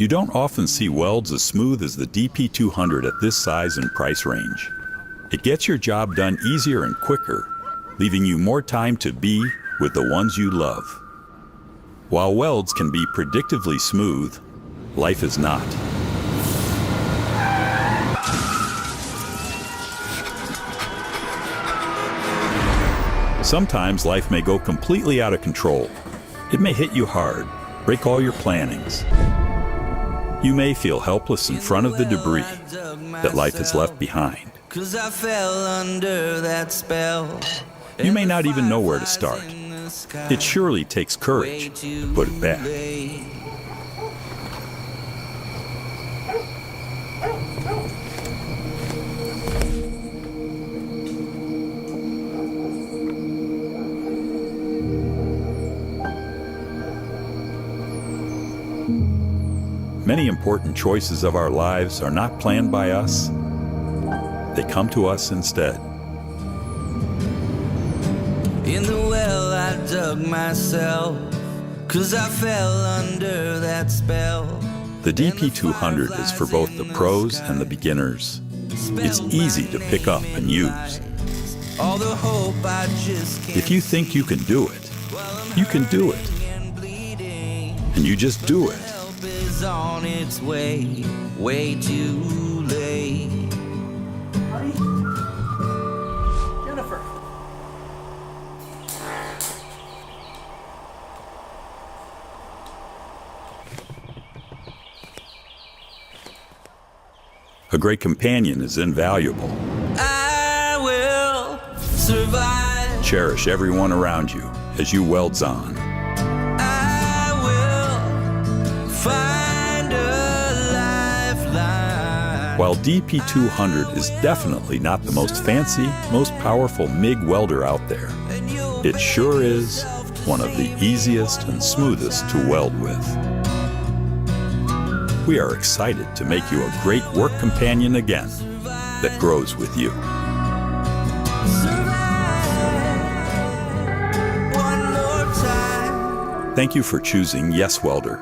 You don't often see welds as smooth as the DP200 at this size and price range. It gets your job done easier and quicker, leaving you more time to be with the ones you love. While welds can be predictably smooth, life is not. Sometimes life may go completely out of control. It may hit you hard, break all your plannings. You may feel helpless in front of the debris that life has left behind. You may not even know where to start. It surely takes courage to put it back. Many important choices of our lives are not planned by us. They come to us instead. In the well I dug myself, 'cause I fell under that spell. The DP200 is for both the pros and the beginners. It's easy to pick up and use. If you think you can do it, you can do it. And you just do it. On its way, way too late. Jennifer. A great companion is invaluable. I will survive. Cherish everyone around you as you welds on. I will find a lifeline. While DP200 is definitely not the most fancy, most powerful MIG welder out there, it sure is one of the easiest and smoothest to weld with. We are excited to make you a great work companion again that grows with you. One more time. Thank you for choosing YesWelder.